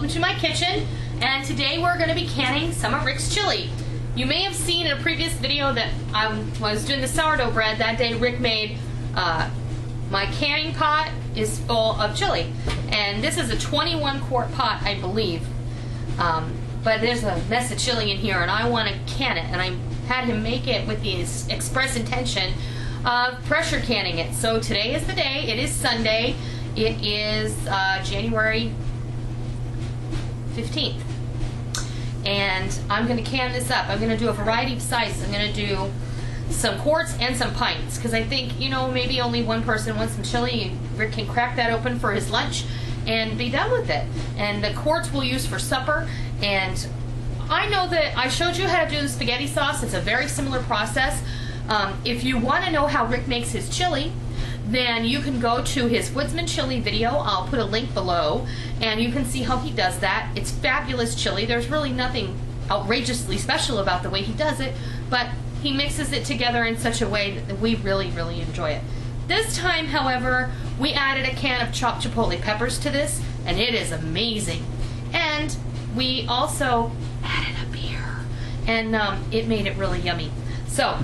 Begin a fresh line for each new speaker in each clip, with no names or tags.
welcome to my kitchen, and today we're going to be canning some of Rick's chili. You may have seen in a previous video that I was doing the sourdough bread. That day Rick made, my canning pot is full of chili, and this is a 21 quart pot, I believe, but there's a mess of chili in here and I want to can it, and I had him make it with the express intention of pressure canning it. So today is the day. It is Sunday. It is January 15th. And I'm going to can this up. I'm going to do a variety of sizes. I'm going to do some quarts and some pints, because I think, you know, maybe only one person wants some chili. Rick can crack that open for his lunch and be done with it. And the quarts we'll use for supper. And I know that I showed you how to do the spaghetti sauce. It's a very similar process. If you want to know how Rick makes his chili, then you can go to his Woodsman chili video. I'll put a link below, and you can see how he does that. It's fabulous chili. There's really nothing outrageously special about the way he does it, but he mixes it together in such a way that we really, really enjoy it. This time, however, we added a can of chopped chipotle peppers to this, and it is amazing. And we also added a beer, and it made it really yummy. So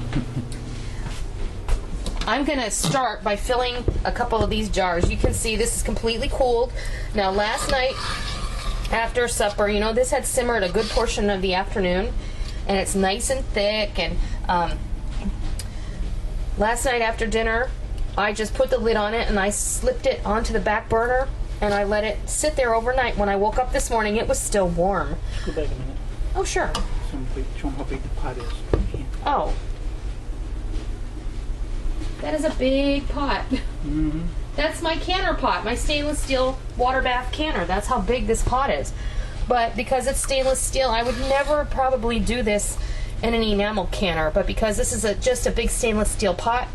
I'm going to start by filling a couple of these jars. You can see this is completely cooled. Now, last night after supper, you know, this had simmered a good portion of the afternoon, and it's nice and thick. And last night after dinner, I just put the lid on it and I slipped it onto the back burner and I let it sit there overnight. When I woke up this morning, it was still warm.
Go back a minute.
Oh, sure.
Show them how big the pot is.
Oh. That is a big pot.
Mm-hmm.
That's my canner pot, my stainless steel water bath canner. That's how big this pot is. But because it's stainless steel, I would never probably do this in an enamel canner. But because this is just a big stainless steel pot,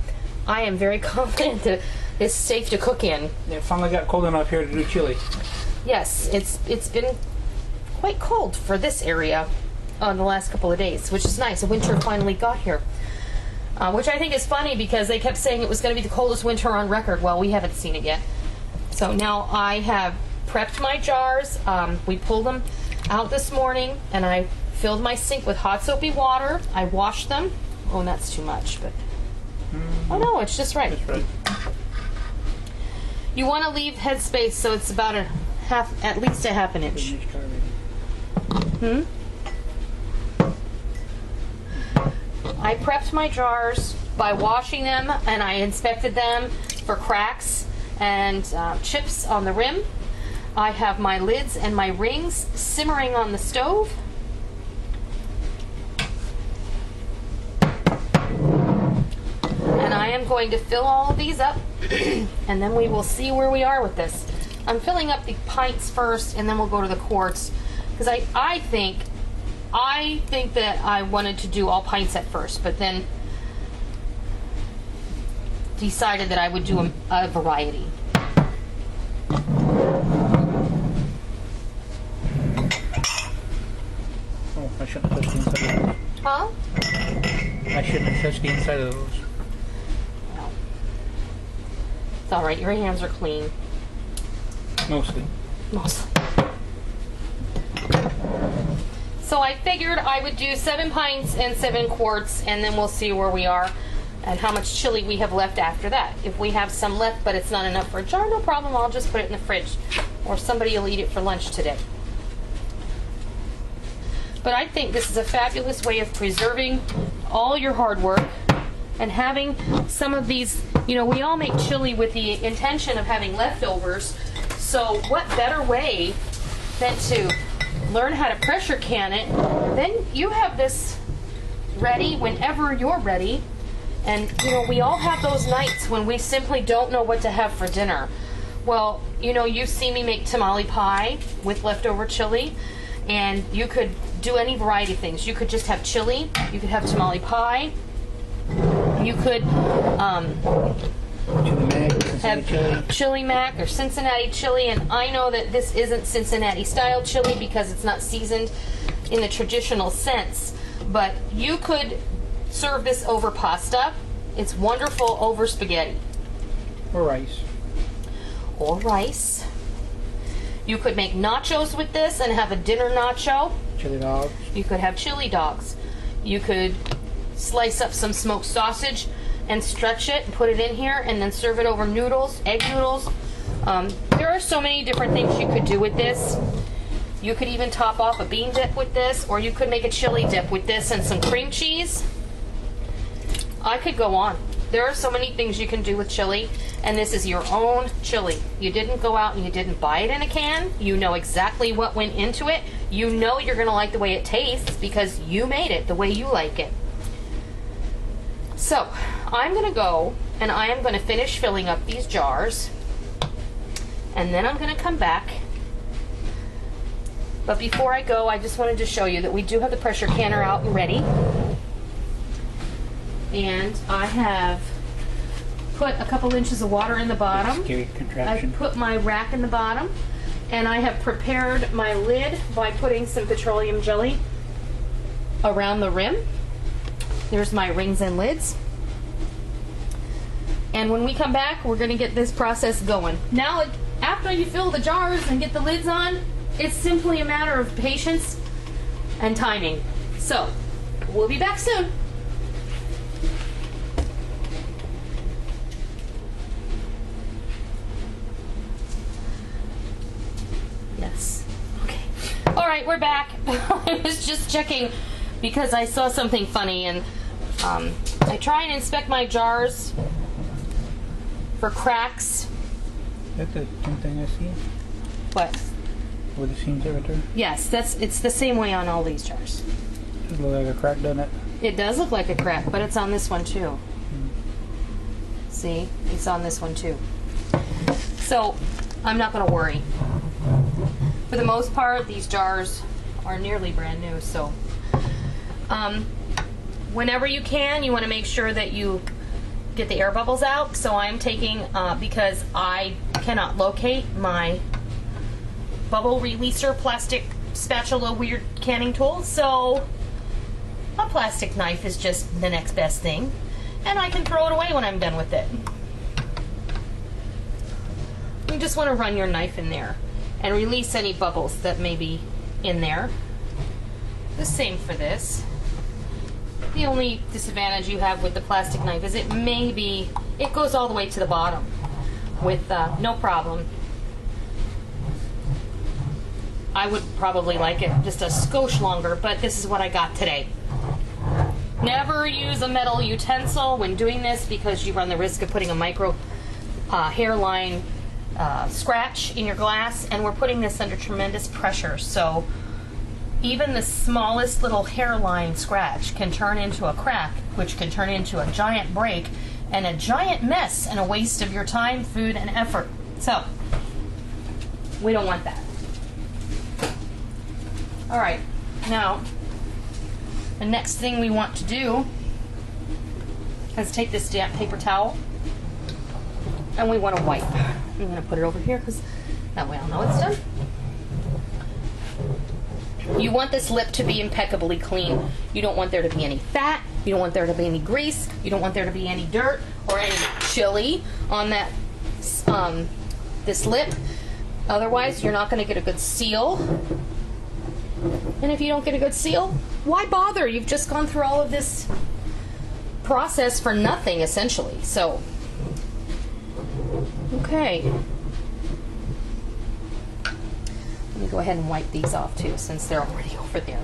I am very confident that it's safe to cook in.
It finally got cold enough here to do chili.
Yes, it's been quite cold for this area on the last couple of days, which is nice. The winter finally got here. Which I think is funny because they kept saying it was going to be the coldest winter on record. Well, we haven't seen it yet. So now I have prepped my jars. We pulled them out this morning, and I filled my sink with hot soapy water. I washed them. Oh, that's too much, but oh no, it's just right.
That's right.
You want to leave head space so it's about at least a half an inch. I prepped my jars by washing them, and I inspected them for cracks and chips on the rim. I have my lids and my rings simmering on the stove. And I am going to fill all of these up, and then we will see where we are with this. I'm filling up the pints first, and then we'll go to the quarts, because I think that I wanted to do all pints at first, but then decided that I would do a variety.
Oh, I shouldn't have touched the inside of those.
Huh?
I shouldn't have touched the inside of those.
No. It's all right. Your hands are clean.
Mostly.
Mostly. So I figured I would do 7 pints and 7 quarts, and then we'll see where we are and how much chili we have left after that. If we have some left but it's not enough for a jar, no problem. I'll just put it in the fridge, or somebody will eat it for lunch today. But I think this is a fabulous way of preserving all your hard work and having some of these, you know, we all make chili with the intention of having leftovers. So what better way than to learn how to pressure can it? Then you have this ready whenever you're ready. And, you know, we all have those nights when we simply don't know what to have for dinner. Well, you know, you see me make tamale pie with leftover chili, and you could do any variety of things. You could just have chili, you could have tamale pie, you could have chili mac or Cincinnati chili. And I know that this isn't Cincinnati style chili because it's not seasoned in the traditional sense, but you could serve this over pasta. It's wonderful over spaghetti.
Or rice.
Or rice. You could make nachos with this and have a dinner nacho.
Chili dogs.
You could have chili dogs. You could slice up some smoked sausage and stretch it and put it in here and then serve it over noodles, egg noodles. There are so many different things you could do with this. You could even top off a bean dip with this, or you could make a chili dip with this and some cream cheese. I could go on. There are so many things you can do with chili, and this is your own chili. You didn't go out and you didn't buy it in a can. You know exactly what went into it. You know you're gonna like the way it tastes because you made it the way you like it. So, I'm gonna go and I am gonna finish filling up these jars, and then I'm gonna come back. But before I go, I just wanted to show you that we do have the pressure canner out and ready. And I have put a couple inches of water in the bottom.
Scary contraption.
I've put my rack in the bottom, and I have prepared my lid by putting some petroleum jelly around the rim. There's my rings and lids. And when we come back, we're going to get this process going. Now, after you fill the jars and get the lids on, it's simply a matter of patience and timing. So, we'll be back soon. Yes. Okay. All right, we're back. I was just checking because I saw something funny, and I try and inspect my jars for cracks.
That's the same thing I see.
What?
Where the seams are right there.
Yes, it's the same way on all these jars.
Does look like a crack, doesn't it?
It does look like a crack, but it's on this one too. See, it's on this one too. So, I'm not going to worry. For the most part, these jars are nearly brand new, so whenever you can, you want to make sure that you get the air bubbles out. So I'm taking, because I cannot locate my bubble releaser plastic spatula weird canning tool, so a plastic knife is just the next best thing, and I can throw it away when I'm done with it. You just want to run your knife in there and release any bubbles that may be in there. The same for this. The only disadvantage you have with the plastic knife is it goes all the way to the bottom with no problem. I would probably like it just a skosh longer, but this is what I got today. Never use a metal utensil when doing this because you run the risk of putting a micro hairline scratch in your glass, and we're putting this under tremendous pressure, so even the smallest little hairline scratch can turn into a crack, which can turn into a giant break and a giant mess and a waste of your time, food, and effort. So we don't want that. All right, now the next thing we want to do is take this damp paper towel and we want to wipe. I'm going to put it over here because that way I'll know it's done. You want this lip to be impeccably clean. You don't want there to be any fat. You don't want there to be any grease. You don't want there to be any dirt or any chili on that this lip. Otherwise, you're not going to get a good seal. And if you don't get a good seal, why bother? You've just gone through all of this process for nothing, essentially. So, okay. Let me go ahead and wipe these off too, since they're already over there.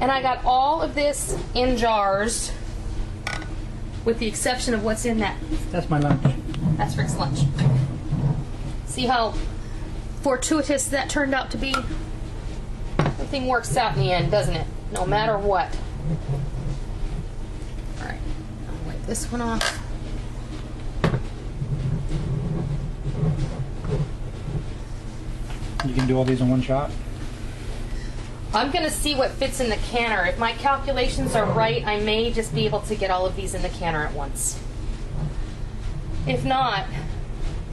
And I got all of this in jars, with the exception of what's in that.
That's my lunch.
That's Rick's lunch. See how fortuitous that turned out to be? Everything works out in the end, doesn't it? No matter what. Alright, I'll wipe this one off.
You can do all these in one shot?
I'm going to see what fits in the canner. If my calculations are right, I may just be able to get all of these in the canner at once. If not,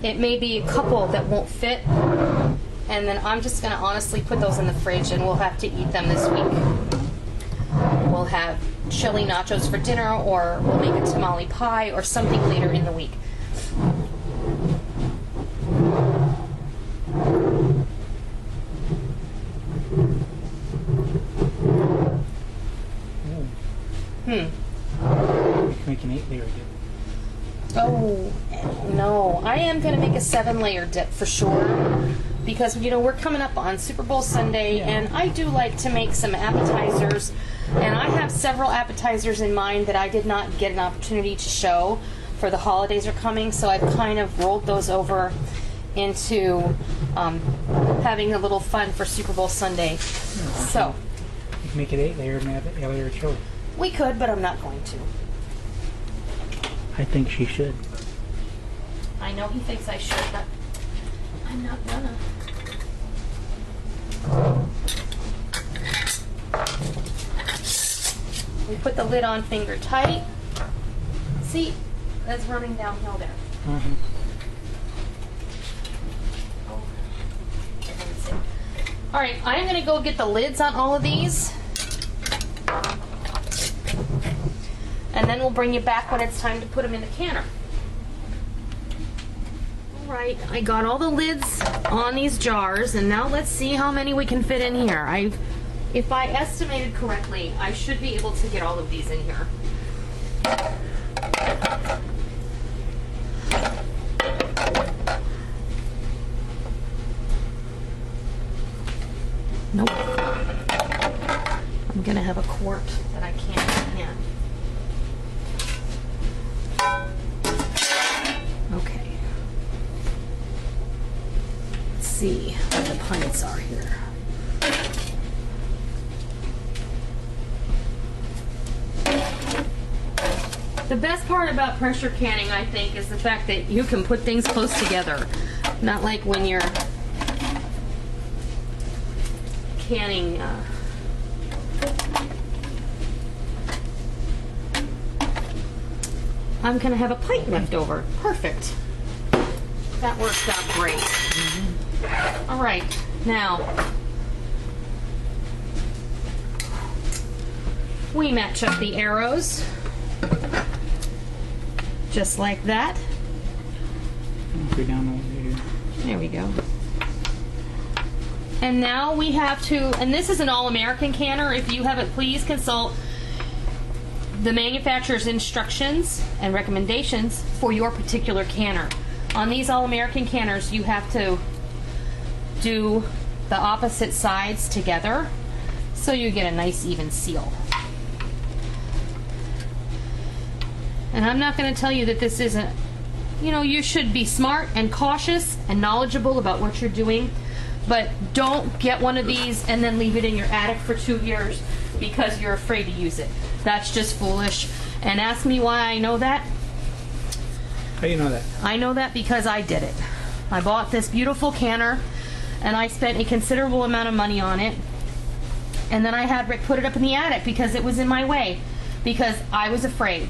it may be a couple that won't fit, and then I'm just going to honestly put those in the fridge and we'll have to eat them this week. We'll have chili nachos for dinner, or we'll make a tamale pie or something later in the week.
Make an 8-layer dip.
Oh, no. I am going to make a 7-layer dip for sure. Because, you know, we're coming up on Super Bowl Sunday, and I do like to make some appetizers. And I have several appetizers in mind that I did not get an opportunity to show for the holidays are coming. So I've kind of rolled those over into having a little fun for Super Bowl Sunday. So
You can make it 8-layer and have 8-layer chili.
we could, but I'm not going to.
I think she should.
I know he thinks I should, but I'm not gonna. We put the lid on finger tight. See, that's running downhill there.
Mm-hmm.
All right, I'm gonna go get the lids on all of these. And then we'll bring you back when it's time to put them in the canner. All right, I got all the lids on these jars, and now let's see how many we can fit in here. If I estimated correctly, I should be able to get all of these in here. Nope. I'm gonna have a quart that I can't hand. Okay. Let's see what the pints are here. The best part about pressure canning, I think, is the fact that you can put things close together. Not like when you're canning I'm gonna have a pint left over. Perfect. That worked out great. All right, now we match up the arrows just like that.
Go down over here.
There we go. And now we have to, and this is an all-American canner. If you haven't, please consult the manufacturer's instructions and recommendations for your particular canner. On these all-American canners, you have to do the opposite sides together so you get a nice even seal. And I'm not going to tell you that this isn't, you know, you should be smart and cautious and knowledgeable about what you're doing, but don't get one of these and then leave it in your attic for 2 years because you're afraid to use it. That's just foolish. And ask me why I know that.
How do you know that?
I know that because I did it. I bought this beautiful canner and I spent a considerable amount of money on it. And then I had Rick put it up in the attic because it was in my way, because I was afraid.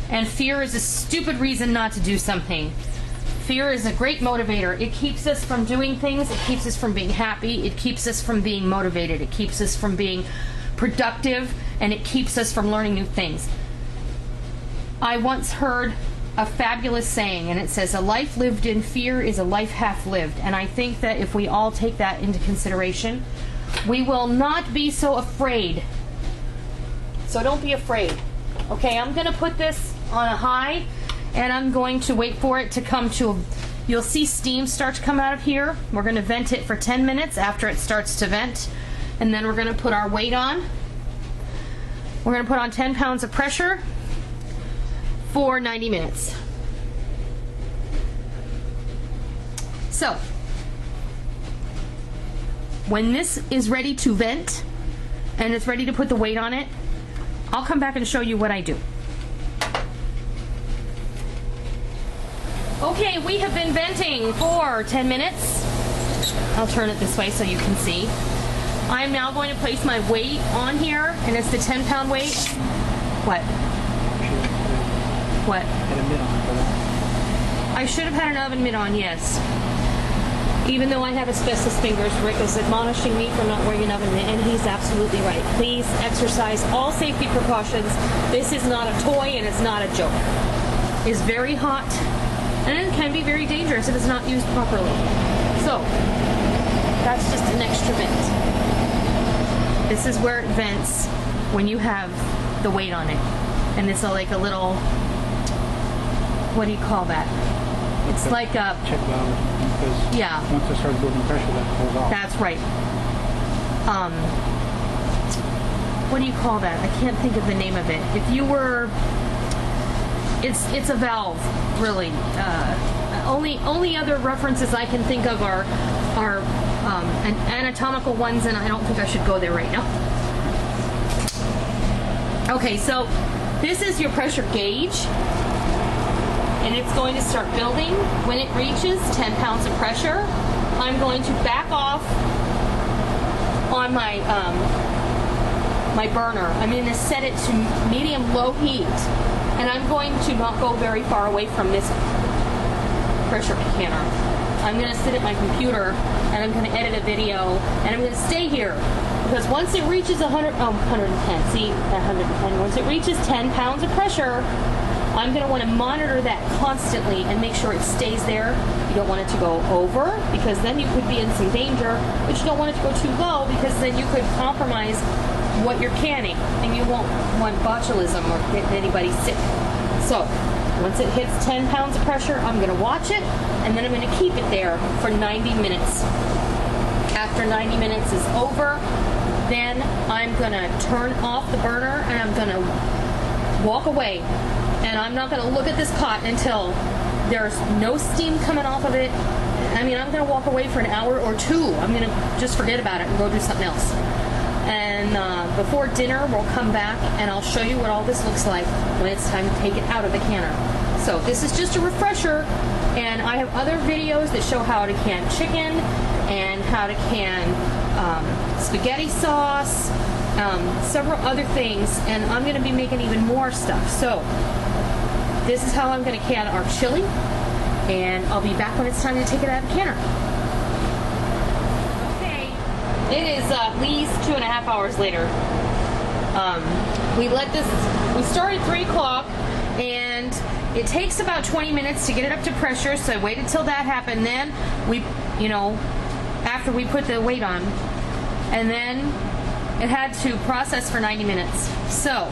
And fear is a stupid reason not to do something. Fear is a great motivator. It keeps us from doing things. It keeps us from being happy. It keeps us from being motivated. It keeps us from being productive, and it keeps us from learning new things. I once heard a fabulous saying, and it says, "A life lived in fear is a life half lived." And I think that if we all take that into consideration, we will not be so afraid. So don't be afraid. Okay, I'm going to put this on a high, and I'm going to wait for it to come to you'll see steam start to come out of here. We're going to vent it for 10 minutes after it starts to vent, and then we're going to put our weight on. We're going to put on 10 pounds of pressure for 90 minutes. So, when this is ready to vent and it's ready to put the weight on it, I'll come back and show you what I do. Okay, we have been venting for 10 minutes. I'll turn it this way so you can see. I'm now going to place my weight on here, and it's the 10-pound weight. What? What?
Had a mitt on for that.
I should have had an oven mitt on, yes. Even though I have asbestos fingers, Rick is admonishing me for not wearing an oven mitt, and he's absolutely right. Please exercise all safety precautions. This is not a toy, and it's not a joke. It's very hot, and it can be very dangerous if it's not used properly. So, that's just an extra vent. This is where it vents when you have the weight on it. And it's like a little, what do you call that? It's like a,
check valve or something, because
yeah.
once it starts building pressure, that pulls off.
That's right. What do you call that? I can't think of the name of it. If you were, it's a valve, really. Only other references I can think of are anatomical ones, and I don't think I should go there right now. Okay, so this is your pressure gauge, and it's going to start building. When it reaches 10 pounds of pressure, I'm going to back off on my my burner. I'm going to set it to medium-low heat, and I'm going to not go very far away from this pressure canner. I'm going to sit at my computer, and I'm going to edit a video, and I'm going to stay here, because once it reaches 110, see, 110, once it reaches 10 pounds of pressure, I'm going to want to monitor that constantly and make sure it stays there. You don't want it to go over, because then you could be in some danger, but you don't want it to go too low, because then you could compromise what you're canning, and you won't want botulism or get anybody sick. So, once it hits 10 pounds of pressure, I'm going to watch it, and then I'm going to keep it there for 90 minutes. After 90 minutes is over, then I'm going to turn off the burner, and I'm going to walk away. And I'm not going to look at this pot until there's no steam coming off of it. I mean, I'm going to walk away for an hour or two. I'm going to just forget about it and go do something else. And before dinner, we'll come back and I'll show you what all this looks like when it's time to take it out of the canner. So this is just a refresher, and I have other videos that show how to can chicken and how to can spaghetti sauce, several other things, and I'm going to be making even more stuff. So this is how I'm going to can our chili, and I'll be back when it's time to take it out of the canner. It is at least 2.5 hours later. We started 3 o'clock, and it takes about 20 minutes to get it up to pressure, so I waited till that happened. Then after we put the weight on, and then it had to process for 90 minutes. So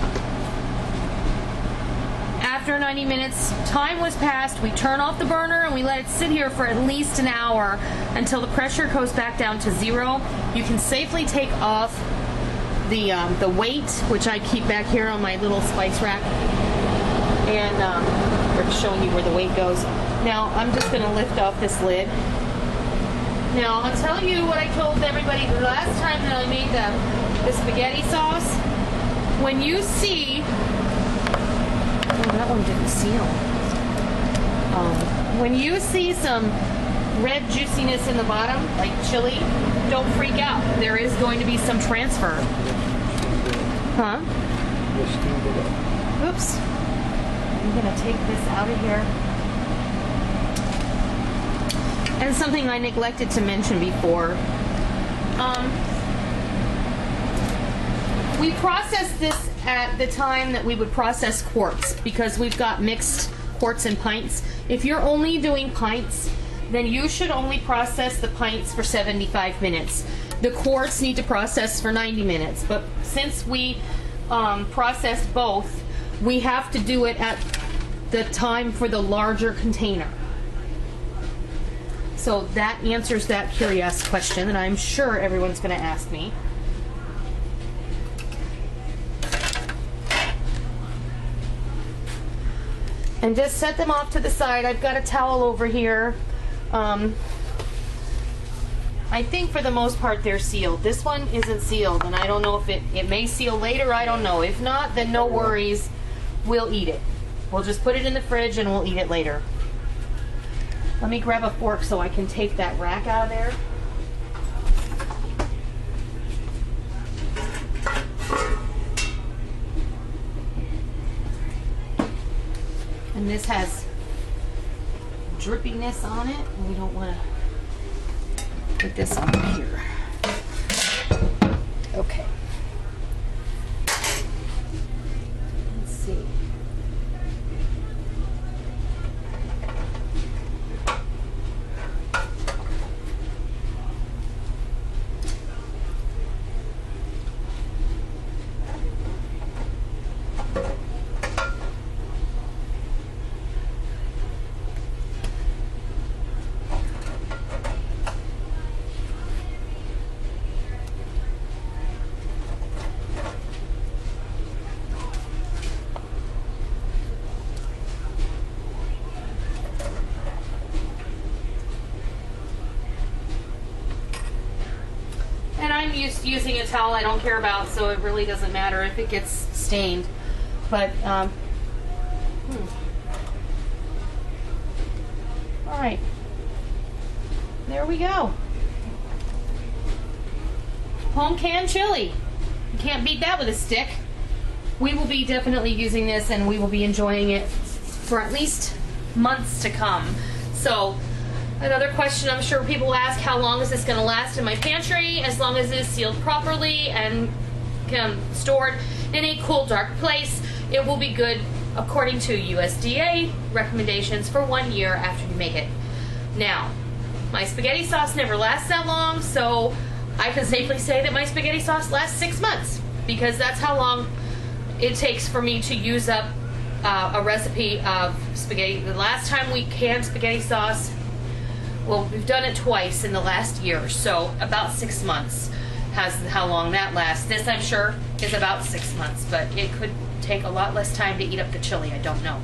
after 90 minutes, time was passed. We turn off the burner and we let it sit here for at least an hour until the pressure goes back down to 0. You can safely take off the weight, which I keep back here on my little spice rack, and we're showing you where the weight goes. Now I'm just going to lift off this lid. Now I'll tell you what I told everybody the last time that I made the spaghetti sauce. When you see, that one didn't seal. When you see some red juiciness in the bottom, like chili, don't freak out. There is going to be some transfer. Huh? Oops. I'm going to take this out of here. And something I neglected to mention before. We processed this at the time that we would process quarts, because we've got mixed quarts and pints. If you're only doing pints, then you should only process the pints for 75 minutes. The quarts need to process for 90 minutes, but since we processed both, we have to do it at the time for the larger container. So that answers that curious question that I'm sure everyone's going to ask me. And just set them off to the side. I've got a towel over here. I think for the most part they're sealed. This one isn't sealed, and I don't know if it may seal later, I don't know. If not, then no worries, we'll eat it. We'll just put it in the fridge and we'll eat it later. Let me grab a fork so I can take that rack out of there. And this has drippiness on it, and we don't want to put this on here. Okay. Let's see. using a towel I don't care about, so it really doesn't matter if it gets stained. But, all right. There we go. Home canned chili. You can't beat that with a stick. We will be definitely using this, and we will be enjoying it for at least months to come. So, another question I'm sure people will ask, how long is this going to last in my pantry? As long as it is sealed properly and stored in a cool, dark place, it will be good according to USDA recommendations for 1 year after you make it. Now, my spaghetti sauce never lasts that long, so I can safely say that my spaghetti sauce lasts 6 months, because that's how long it takes for me to use up a recipe of spaghetti. The last time we canned spaghetti sauce, well, we've done it twice in the last year, so about 6 months has how long that lasts. This, I'm sure, is about 6 months, but it could take a lot less time to eat up the chili. I don't know.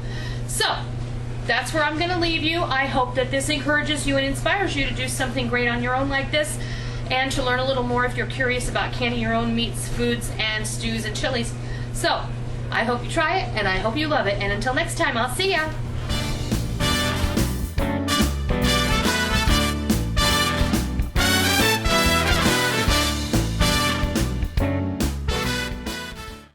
So, that's where I'm going to leave you. I hope that this encourages you and inspires you to do something great on your own like this, and to learn a little more if you're curious about canning your own meats, foods, and stews and chilies. So, I hope you try it, and I hope you love it. And until next time, I'll see ya.